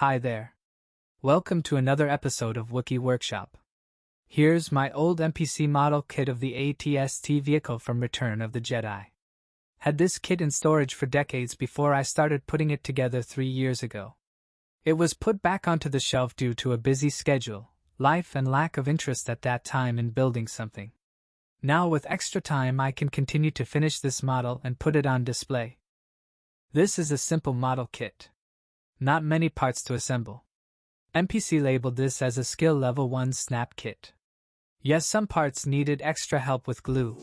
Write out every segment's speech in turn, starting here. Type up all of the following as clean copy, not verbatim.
Hi there. Welcome to another episode of Wookiee Workshop. Here's my old MPC model kit of the ATST vehicle from Return of the Jedi. Had this kit in storage for decades before I started putting it together 3 years ago. It was put back onto the shelf due to a busy schedule, life and lack of interest at that time in building something. Now with extra time I can continue to finish this model and put it on display. This is a simple model kit. Not many parts to assemble. MPC labeled this as a skill level 1 snap kit. Yes, some parts needed extra help with glue.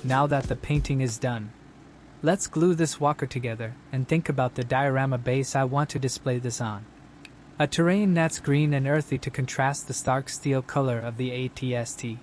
Now that the painting is done, let's glue this walker together and think about the diorama base I want to display this on. A terrain that's green and earthy to contrast the stark steel color of the ATST.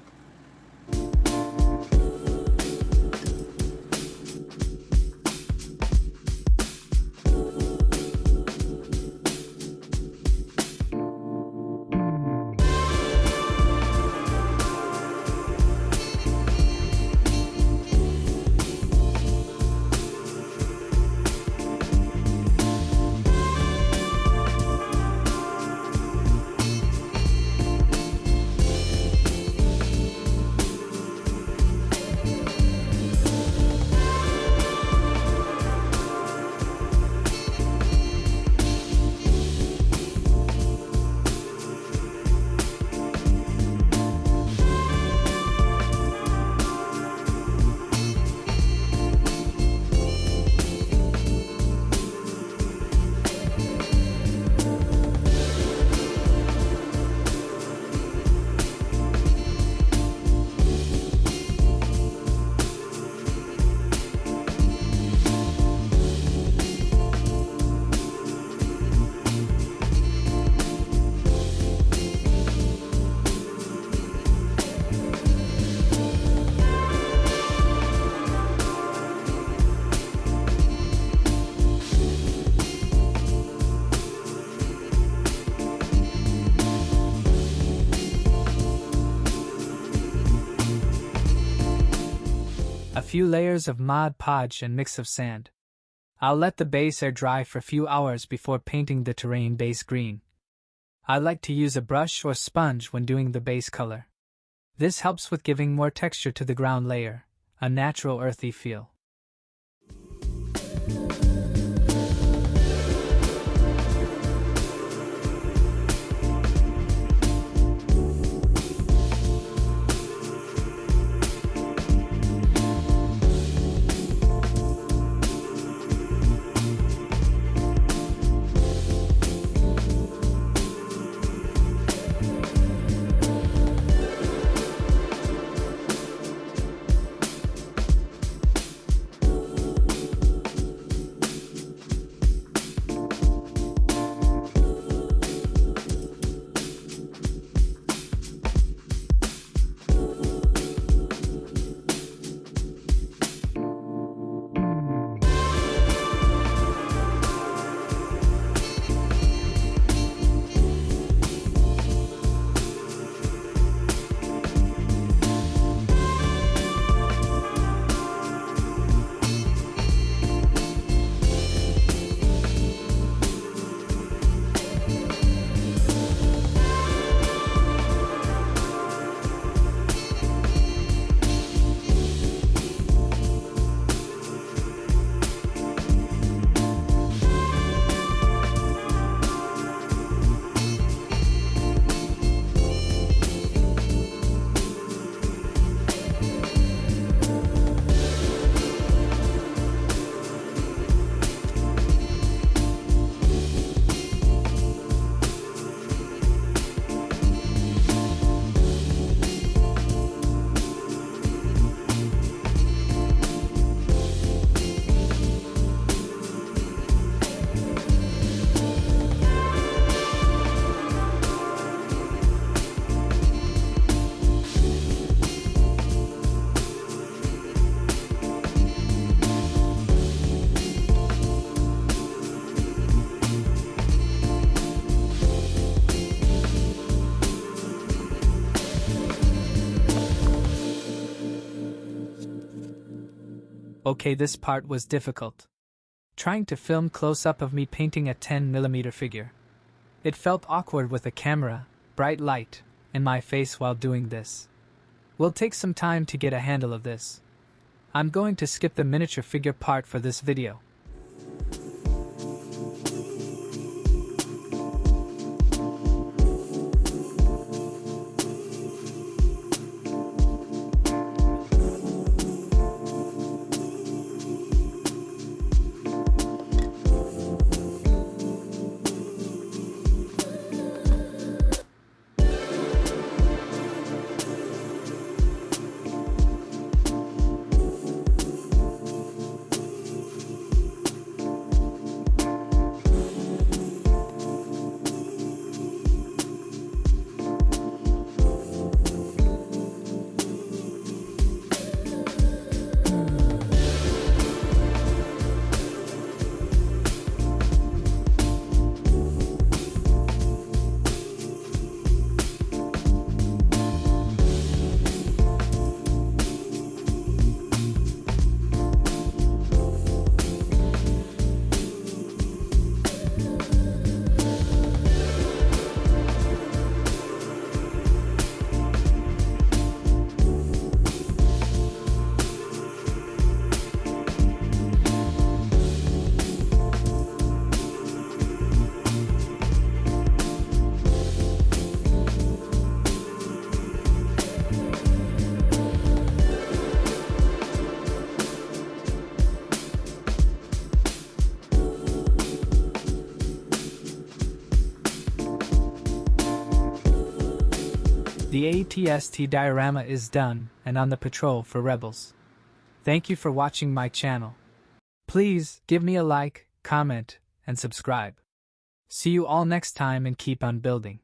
A few layers of Mod Podge and mix of sand. I'll let the base air dry for a few hours before painting the terrain base green. I like to use a brush or sponge when doing the base color. This helps with giving more texture to the ground layer, a natural earthy feel. Okay, this part was difficult. Trying to film close-up of me painting a 10mm figure. It felt awkward with a camera, bright light, in my face while doing this. Will take some time to get a handle of this. I'm going to skip the miniature figure part for this video. The ATST diorama is done and on the patrol for rebels. Thank you for watching my channel. Please give me a like, comment, and subscribe. See you all next time and keep on building.